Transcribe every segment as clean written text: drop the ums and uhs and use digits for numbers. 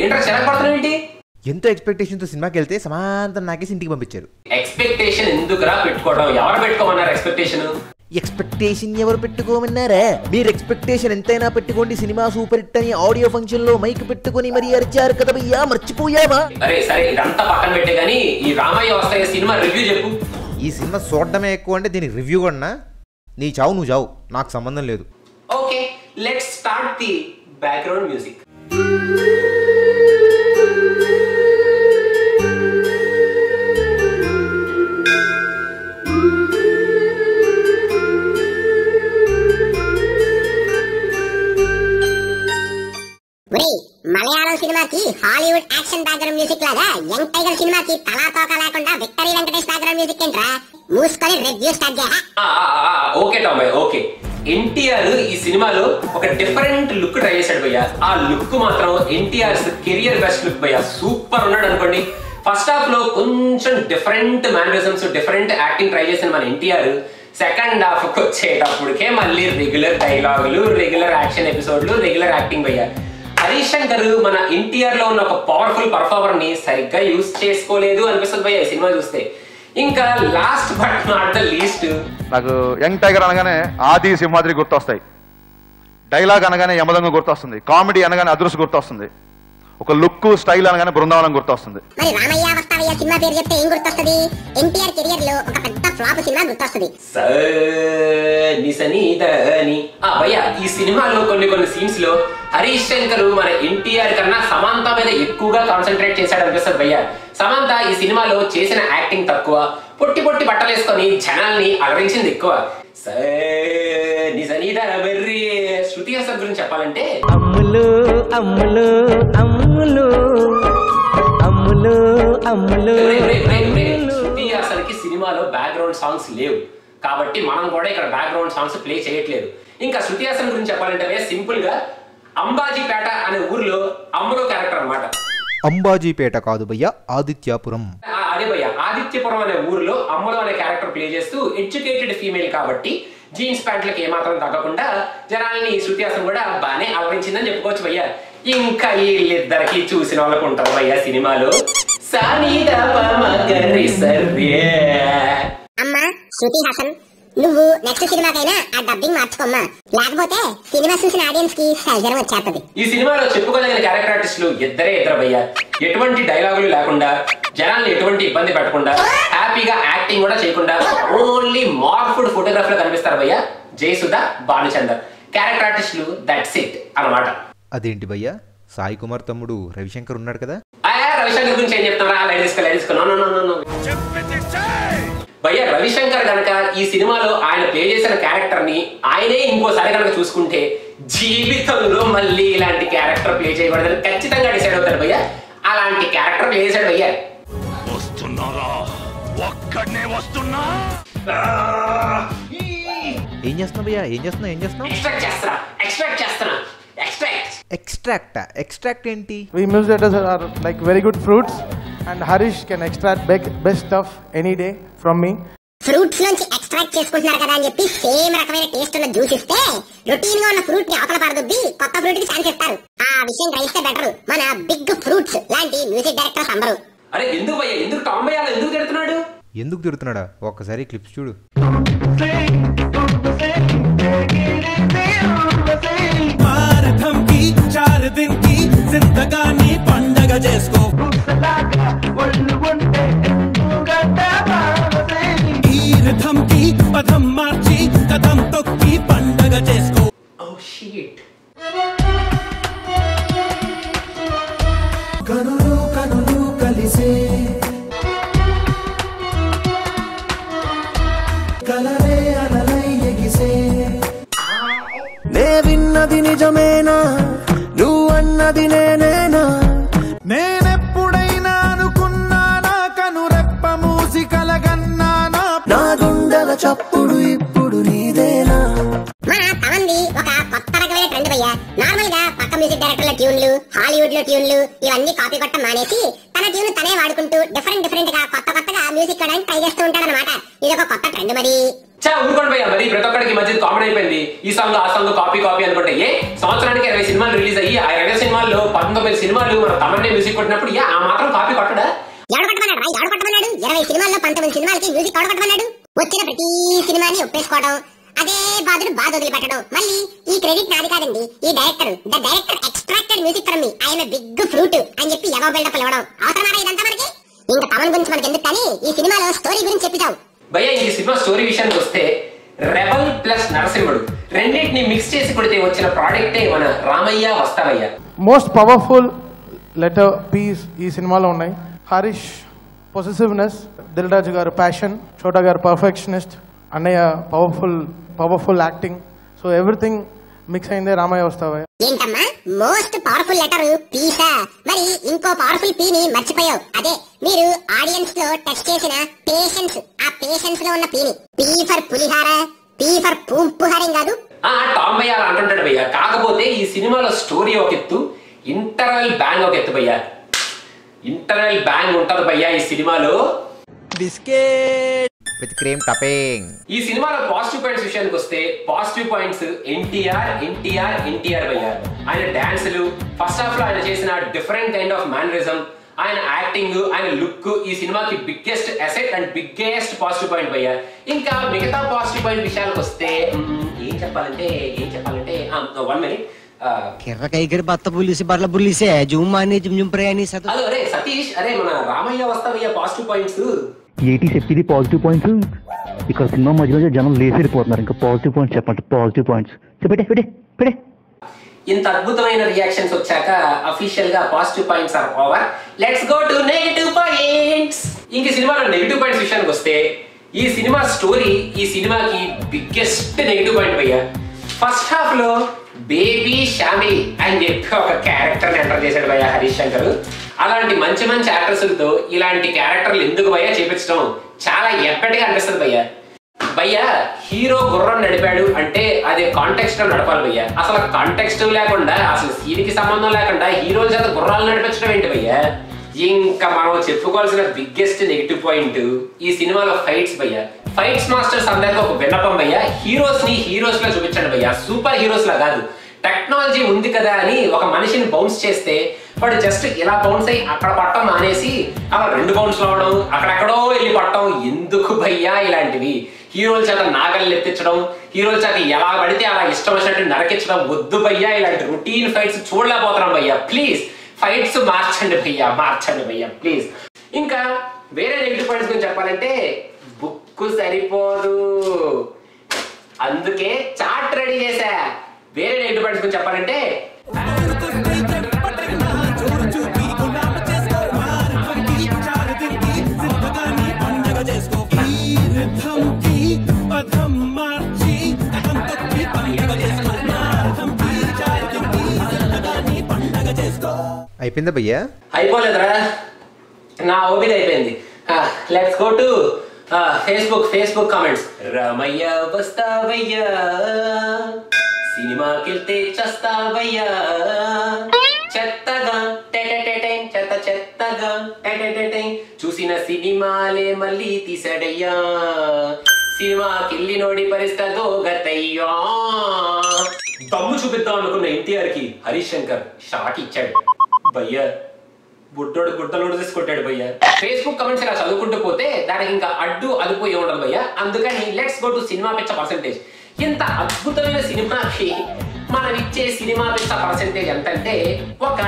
ఏంట్రా చెరగపడుతున్నావు ఏంటి? ఎంతో ఎక్స్పెక్టేషన్ తో సినిమాకి వెళ్తే సమాంతం నాకేసి ఇంటికి పంపించారు. ఎక్స్పెక్టేషన్ ఎందుకురా పెట్టుకోవడం? ఎవరు పెట్టుకోమన్నారు ఎక్స్పెక్టేషన్? ఎక్స్పెక్టేషన్ ఎవరు పెట్టుకోమన్నారా? మీరు ఎక్స్పెక్టేషన్ ఎంతైనా పెట్టుకోండి, సినిమా సూపర్ హిట్ అని ఆడియో ఫంక్షన్ లో మైక్ పెట్టుకుని మరీ అరిచారు కదా భయ్యా, మర్చిపోయావా? అరే సరే ఇదంతా పక్కన పెట్టే గానీ ఈ రామయ్య వస్తాయి సినిమా రివ్యూ చెప్పు. ఈ సినిమా చూడడమే ఎక్కువ అంటే దీనికి రివ్యూ కూడా నీ చావు నువ్వు చావు, నాకు సంబంధం లేదు. Okay, let's start the background music. Malayalam సినిమాకి హాలీవుడ్ యాక్షన్ బ్యాక్గ్రౌండ్ మ్యూజిక్ లాగా యంగ్ టైగర్ సినిమాకి తలా తోక లేకుండా విక్టరీ వెంకటేష్ బ్యాక్గ్రౌండ్ మ్యూజిక్ ఏంట్రా? మూసుకొని రివ్యూ స్టార్ట్ చేయ. ఓకే టామయ్య, ఓకే. ఎన్టీఆర్ ఈ సినిమాలో ఒక డిఫరెంట్ లుక్ ట్రై చేశాడు భయ్య. ఆ లుక్ మాత్రం ఎన్టీఆర్ కెరియర్ బెస్ట్ లుక్ భయ్య. సూపర్ ఉన్నాడు అనుకోండి. ఫస్ట్ హాఫ్ లో కొంచెం different mannerisms, different acting try చేసిన మన ఎన్టీఆర్ సెకండ్ హాఫ్ కి వచ్చేటప్పటికే మళ్ళీ రెగ్యులర్ డైలాగులు, రెగ్యులర్ యాక్షన్ ఎపిసోడ్లు, రెగ్యులర్ యాక్టింగ్ భయ్య. హరీష్ శంకర్ మన ఎన్టీఆర్ లో ఉన్న ఒక పవర్ఫుల్ పర్ఫార్మర్ ని సరిగ్గా యూజ్ చేసుకోలేదు అనిపిస్తుంది భయ్య ఈ సినిమా చూస్తే. ఇంకా last but not the least, నాకు యంగ్ టైగర్ అనగానే ఆది సింహాద్రి గుర్తొస్తాయి, డైలాగ్ అనగానే యమదంగ గుర్తొస్తుంది, కామెడీ అనగానే అదృశ్య గుర్తొస్తుంది, ఒక లుక్ స్టైల్ అనగానే బృందావనం గుర్తొస్తుంది. మరి రామయ్య వస్తావయ్య సినిమా పేరు చెప్తే ఏం గుర్తొస్తుంది? ఎన్టీఆర్ కెరియర్ లో ఒక పెద్ద ఫ్లాప్ సినిమా గుర్తొస్తుంది. భయ్య ఈ సినిమాలో కొన్ని సీన్స్ లో హరీష్ శంకర్ మన ఎన్టీఆర్ కన్నా సమంత మీద ఎక్కువగా కాన్సన్ట్రేట్ చేశాడు అనిపిస్తుంది భయ్య. సమంత ఈ సినిమాలో చేసిన యాక్టింగ్ తక్కువ, పొట్టి పొట్టి బట్టలు వేసుకొని జనాల్ని అలరించింది ఎక్కువ. శృతి హాసన్ గురించి చెప్పాలంటే అమ్ములు అమ్ములు అమ్ములు అమ్ములు అమ్ములు. శృతి హాసన్ కి సినిమాలో బ్యాక్గ్రౌండ్ సాంగ్స్ లేవు కాబట్టి మనం కూడా ఇక్కడ బ్యాక్గ్రౌండ్ సాంగ్స్ ప్లే చేయట్లేదు. ఇంకా శృతి హాసన్ గురించి చెప్పాలంటే సింపుల్ గా అంబాజీపేట అనే ఊర్లో అమ్ములు క్యారెక్టర్ అన్నమాట. అంబాజీపేట కాదు భయ్య, ఆదిత్యపురం. అదే భయ్య, ఆదిత్యపురం అనే ఊర్లో అమ్ములు అనే క్యారెక్టర్ ప్లే చేస్తూ ఎడ్యుకేటెడ్ ఫీమేల్ కాబట్టి జీన్స్ ప్యాంట్లకి ఏమాత్రం తగ్గకుండా జనాల్ని శృతి హాసన్ కూడా బాగానే అలరించిందని చెప్పుకోవచ్చు భయ్య. ఇంకా వీళ్ళిద్దరికి చూసిన వాళ్ళకు ఉంటారు భయ్య సినిమాలో. అమ్మా శృతి హాసన్, నువ్వు నెక్స్ట్ సినిమాకైనా ఆ డబ్బింగ్ మార్చుకోమ్మా, లేకపోతే సినిమా చూసిన ఆడియన్స్ కి సర్జరం వచ్చేస్తుంది. ఈ సినిమాలో చెప్పుకోదగిన క్యారెక్టర్ ఆర్టిస్టులు ఇద్దరు భయ్య. ఎటువంటి డైలాగులు లేకుండా, జనాల్ని ఎటువంటి ఇబ్బంది పెట్టకుండా, హ్యాపీగా యాక్టింగ్ కూడా చేయకుండా ఓన్లీ మార్ఫుడ్ ఫోటోగ్రాఫ్ లో కనిపిస్తారు భయ్య. జయసుధ, భానుచందర్ క్యారెక్టర్ ఆర్టిస్టులు, దట్స్ ఇట్ అన్నమాట. అదేంటి భయ్య, సాయి కుమార్ తమ్ముడు రవిశంకర్ ఉన్నాడు కదా? రవిశంకర్ గురించి ఏం చెప్తారా? భయ్య రవిశంకర్ గనక ఈ సినిమాలో ఆయన ప్లే చేసిన క్యారెక్టర్ ని ఆయనే ఇంకోసారి కనుక చూసుకుంటే జీవితంలో మళ్ళీ ఇలాంటి క్యారెక్టర్ ప్లే చేయకూడదని ఖచ్చితంగా డిసైడ్ అవుతాడు భయ్య. అలాంటి క్యారెక్టర్ ప్లే చేశాడు భయ్య. ఏం చేస్తున్నావు భయ్య, ఏం చేస్తున్నావు? ఎక్స్ట్రాక్ట్ ఏంటి? We newsletters are like very good fruits and Harish can extract best stuff any day from me. Fruits నుంచి ఎక్స్ట్రాక్ట్ చేసుకుంటున్నారు కదా అని చెప్పి సేమ్ రకమైన టేస్ట్ ఉన్న జ్యూస్ ఇస్తే రొటీన్ గా ఉన్న ఫ్రూట్ ని అవతల పడదొబ్బి కొత్త ఫ్రూట్ కి ఛాన్స్ ఇస్తారు. ఆ విషయం గ్రహిస్తే బెటర్ మన బిగ్ ఫ్రూట్స్ లాంటి మ్యూజిక్ డైరెక్టర్స్ అందరూ. అరే ఎందుకు భయ్య, ఎందుకు టాంబయ్య ఎందుకు తిడుతున్నాడు? ఎందుకు తిడుతున్నాడా? ఒక్కసారి క్లిప్స్ చూడు. పండగ చేసుకో ఈ రిథంకి పదం మార్చి కథం తొక్కి పండగ చేసుకో. కనులు కనులు కలిసే కలరే అలలై ఎగిసే. నే విన్నది నిజమేనా, నువ్వన్నది నేనేనా, నేనెప్పుడైనా అనుకున్నానా, కనురెప్ప మూసి కలగన్నానా, నా గుండెల చప్పుడు ఇప్పుడు నీదేనా. మన తమంది ఒక కొత్త రకమైన ట్రెండ్ భయ్య. నార్మల్ గా పక్క మ్యూజిక్ డైరెక్టర్ల ట్యూన్లు, హాలీవుడ్ లో ట్యూన్లు ఇవన్నీ కాపీ కొట్టడం మానేసి తన ట్యూన్ తనే వాడుకుంటూ డిఫరెంట్ గా కొత్తగా మ్యూజిక్ చేయడానికి ట్రై చేస్తూ ఉంటాడు అనమాట. ఇది ఒక కొత్త ట్రెండ్ మరి. ఊరుకోండి భయ్యా, మరి ప్రతి ఒక్కడికి మధ్య కామన్ అయిపోయింది ఈ సాంగ్ ఆ సాంగ్ కాపీ అనుకుంటే. సంవత్సరానికి 20 సినిమాలు రిలీజ్ అయ్యి ఆ 20 సినిమాల్లో 19 సినిమాలు మన తమన్నే మ్యూజిక్ కొట్టినప్పుడు ఆ మాత్రం కాపీ కొట్టడా? 20 సినిమాల్లో 19 సినిమాలకి మ్యూజిక్ కొట్టమన్నాడు. వచ్చిన ప్రతి సినిమాని ఒప్పేసుకోవడం, అదే బాధ వదిలిపెట్టడం. మళ్ళీ ఈ క్రెడిట్ నాది కాదండి, ఈ director extracted music from me, I'm a big fruit అని చెప్పి ఎవో బిల్డప్ ఇవ్వడం. అవసరమారా ఇదంతా మనకి? ఇంకా పవన్ గురించి మనకి ఎందుకు కానీ ఈ సినిమాలో స్టోరీ గురించి చెప్పితావు భయ్యా. ఈ సినిమా స్టోరీ విషయానికి వస్తే రెబల్ ప్లస్ నరసింహుడు రెండింటిని మిక్స్ చేసి కొడితే వచ్చిన ప్రోడక్టే మన Ramayya Vasthavayya. Most powerful letter piece ఈ సినిమాలో ఉన్నాయి. హరీష్ పొసెసివ్నెస్, దిల్ రాజు గారు ప్యాషన్, చోటా గారు పర్ఫెక్షనిస్ట్, అన్నయ్య powerful acting. So everything mix అయిందే రామయ్య వస్తావయ్య. ఏంటమ్మా మోస్ట్ పవర్ఫుల్ లెటర్ పీసా? మరి ఇంకో పవర్ఫుల్ పీ ని మర్చిపోయావు. అదే మీరు ఆడియన్స్ లో టెస్ట్ చేసిన పేషెన్స్. ఆ పేషెన్స్ లో ఉన్న పీని పీ ఫర్ పులిహార, పీ ఫర్ పూంపుహారం కాదు. టామ్ భయ్య అలా అంటుంటాడు భయ్య. కాకపోతే ఈ సినిమాలో స్టోరీ ఒక ఎత్తు, ఇంటర్వెల్ బ్యాంగ్ ఒక ఎత్తు భయ్య. ఇంటర్వెల్ బ్యాంగ్ ఉంటది భయ్య ఈ సినిమాలో. Biscuit with cream topping. ఈ సినిమాలో పాజిటివ్ పాయింట్స్ విషయానికి వస్తే పాజిటివ్ పాయింట్స్ ఎన్టీఆర్ భయ్య. ఆయన డాన్సులు, ఫస్ట్ హాఫ్ లో ఆయన చేసిన డిఫరెంట్ కైండ్ ఆఫ్ మేనరిజం, ఆయన యాక్టింగ్, ఆయన లుక్ ఈ సినిమాకి biggest asset and biggest positive point భయ్య. ఇంకా మిగతా పాజిటివ్ పాయింట్ విషయానికి వస్తే ఏం చెప్పాలంటే 1 minute. కిర్రకైగర్ బత్త పులిసి బర్ల పులిసే జూమ్ మాని జుమ్ ప్రయాణి సత. అరే సతీష్, అరే మన రామయ్య వస్తావయ్య పాజిటివ్ పాయింట్స్. ఏటీ చెప్పింది పాజిటివ్ పాయింట్స్. ఇక్కడ సినిమా మధ్యలో జనం లేసిపోతున్నారు. ఇంకా పాజిటివ్ పాయింట్స్ చెప్పండి. పాజిటివ్ పాయింట్స్ చెప్పే. ఇంత అద్భుతమైన రియాక్షన్స్ వచ్చాక అఫీషియల్ గా positive points are over. Let's go to negative points. ఇంక సినిమాలో నెగటివ్ పాయింట్స్ విషయానికి వస్తే ఈ సినిమా స్టోరీ ఈ సినిమాకి బిగ్గెస్ట్ నెగటివ్ పాయింట్ భయ్య. ఫస్ట్ హాఫ్ లో బేబీ షామిలి అని చెప్పి ఒక క్యారెక్టర్ ఎంటర్ చేశాడు భయ్య హరీష్ శంకర్. అలాంటి మంచి యాక్టర్స్లతో ఇలాంటి క్యారెక్టర్లు ఎందుకు భయ్య చేపించడం చాలా ఎప్పటిగా అనిపిస్తుంది భయ్య. హీరో గుర్రం నడిపాడు అంటే అదే కాంటెక్స్ట్ లో నడపాలి భయ్య. అసలు కాంటెక్స్ట్ లేకుండా, అసలు సీన్ కి సంబంధం లేకుండా హీరోల చేత గుర్రాలు నడిపించడం ఏంటి భయ్య? ఇంకా మనం చెప్పుకోవాల్సిన బిగ్గెస్ట్ నెగిటివ్ పాయింట్ ఈ సినిమాలో ఫైట్స్ భయ్య. ఫైట్స్ మాస్టర్స్ అందరికీ ఒక విన్నపం భయ్య, హీరోస్ ని హీరోస్ లా చూపించండి భయ్య, సూపర్ హీరోస్ లా కాదు. టెక్నాలజీ ఉంది కదా అని ఒక మనిషిని బౌన్స్ చేస్తే వాడు జస్ట్ ఇలా బౌన్స్ అయ్యి అక్కడ పట్టడం మానేసి అలా 2 బౌన్స్ అవడం, అక్కడెక్కడో వెళ్ళి పట్టడం ఎందుకు భయ్యా? ఇలాంటివి హీరోల చేత నాగళ్ళు ఎత్తించడం, హీరోల చేత ఎలా పడితే అలా ఇష్టం వచ్చినట్టు నరకించడం వద్దు భయ్యా. ఇలాంటి రొటీన్ ఫైట్స్ చూడలేకపోతున్నాం భయ్యా. ప్లీజ్ ఫైట్స్ మార్చండి భయ్యా ప్లీజ్. ఇంకా వేరే నెగిటివ్ పాయింట్స్ గురించి చెప్పాలంటే బుక్ సరిపోదు, అందుకే చార్ట్ రెడీ చేశా. వేరే నెగిటివ్ పాయింట్స్ గురించి చెప్పాలంటే అయిపోయిందా భయ్యా? అయిపోలేదురా, నా ఓపిక అయిపోయింది. Let's go to Facebook comments. Ramayya Vasthavayya, సినిమాకెళ్తే చస్తావయ్యా, చెత్తగా చెత్తగా చూసిన సినిమాలే మళ్ళీ తీసాడయ్యా, సినిమాకెళ్ళి నోడి పరిస్థితితో గతయ్యా. దమ్ము చూపిద్దాం అనుకున్న ఎన్టీఆర్ కి హరీష్ శంకర్ షాక్ ఇచ్చాడు భయ్యా. బుడ్డోడు గుడ్డలోడు తీసుకొట్టాడు భయ్యా. ఫేస్బుక్ కమెంట్స్ ఇలా చదువుకుంటూ పోతే దానికి ఇంకా అడ్డు అదుపు ఏముండదు భయ్యా. అందుకని లెట్స్ గో టు సినిమా పిచ్చ పర్సెంటేజ్. ఇంత అద్భుతమైన సినిమాకి మనం ఇచ్చే సినిమా పిచ్చ పర్సెంటేజ్ ఎంతంటే ఒక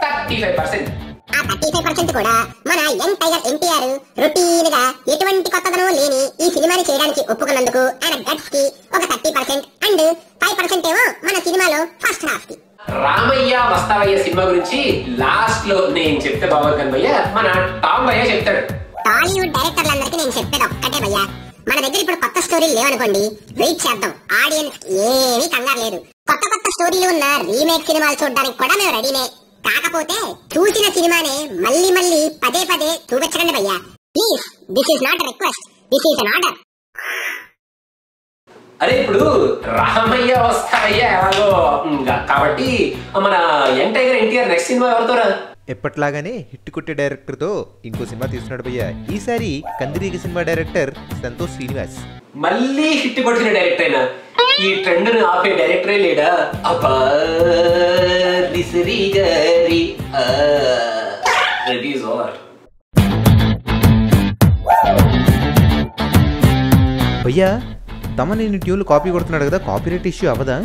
35%. ఆ 35% కూడా మన యంగ్ టైగర్ ఎన్టీఆర్ రొటీన్ గా ఎటువంటి కొత్తదనం లేని ఈ సినిమాని చేయడానికి ఒప్పుకున్నందుకు ఆయన గట్స్ కి ఒక 30% అండ్ 5% ఏమో మన సినిమాలో ఫస్ట్ హాఫ్ కి. రామయ్య వస్తావయ్య సినిమా గురించి లాస్ట్ లో నేను చెప్తే బాగోదు భయ్య, మన టామ్ భయ్య చెప్తాడు. టాలీవుడ్ డైరెక్టర్లందరికీ నేను చెప్పేది ఒక్కటే భయ్యా, మన దగ్గర ఇప్పుడు కొత్త స్టోరీలు లేవనుకోండి, వెయిట్ చేద్దాం. ఆడియన్స్ ఏమీ కంగారు లేదు. కొత్త స్టోరీలు ఉన్న రీమేక్ సినిమాలు చూడడానికి కూడా మేము రెడీనే. కాకపోతే చూసిన సినిమానే మళ్ళీ పదే చూపించండి భయ్యా please. This is not request, this is an order. అరే ఇప్పుడు రామయ్య వస్తావయ్య ఎలాగో కాబట్టి మన యంగ్ టైగర్ ఎన్టీఆర్ నెక్స్ట్ సినిమా ఎవరితోరా? ఎప్పట్లాగానే హిట్ కొట్టే డైరెక్టర్ తో ఇంకో సినిమా తీస్తున్నాడు భయ్యా. ఈసారి కందిరీగ సినిమా డైరెక్టర్ సంతోష్ శ్రీనివాస్. మళ్ళీ హిట్ కొట్టిన డైరెక్టర్ అయినా ఈ ట్రెండ్ ను ఆపే డైరెక్టరే లేడా? అబ్బా రిసరి గారి రివ్యూస్ ఓవర్. భయ్యా తమ నేను ట్యూన్లు కాపీ కొడుతున్నాడు కదా, కాపీరైట్ ఇష్యూ అవ్వదా?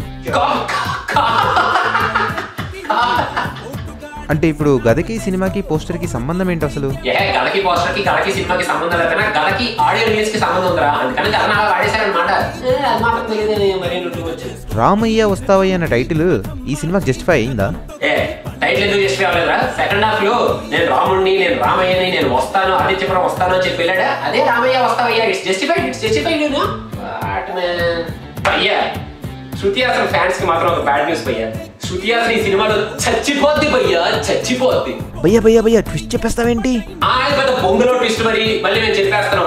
అంటే ఇప్పుడు గదకి సినిమాకి పోస్టర్ కి సంబంధం ఏంటి అసలు? గదకి పోస్టర్ కి గదకి సినిమాకి సంబంధం లేకపోయినా గదకి ఆడియో రిలీజ్ కి సంబంధం ఉందిరా, అందుకని గదన అలా వాడేశారనమాట. రామయ్య వస్తావయ్య అన్న టైటిల్ ఈ సినిమాకి జస్టిఫై అయిందా? టైటిల్ ఎందుకు జస్టిఫై అవ్వలేదురా? సెకండ్ హాఫ్ లో నేను రాముడిని, నేను రామయ్యని, నేను వస్తాను, ఆదిత్యపురం వస్తాను అని చెప్పి వెళ్ళాడా, అదే రామయ్య వస్తావయ్యా. ఇట్స్ జస్టిఫైడ్ నేను భయ్యా. శృతి హాసన్ ఫ్యాన్స్ కి మాత్రం ఒక బ్యాడ్ న్యూస్ భయ్యా. శృతి హాసన్ ఈ సినిమాలో చచ్చిపోద్ది భయ్యా, చచ్చిపోద్ది. భయ్యా ట్విస్ట్ చెప్పేస్తావేంటి? పెద్ద బొంగులో ట్విస్ట్. మళ్ళీ నేను చెప్పేస్తాను.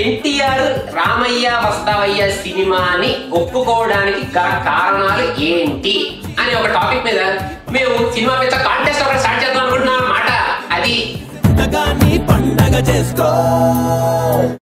ఎన్టీఆర్ రామయ్య వస్తావయ్య సినిమాని ఒప్పుకోవడానికి గల కారణాలు ఏంటి అనే ఒక టాపిక్ మీద మేము సినిమా మీద కాంటెస్ట్ ఒకటి స్టార్ట్ చేద్దాం అనుకుంటున్నాం అన్నమాట. అది పండగ చేసుకో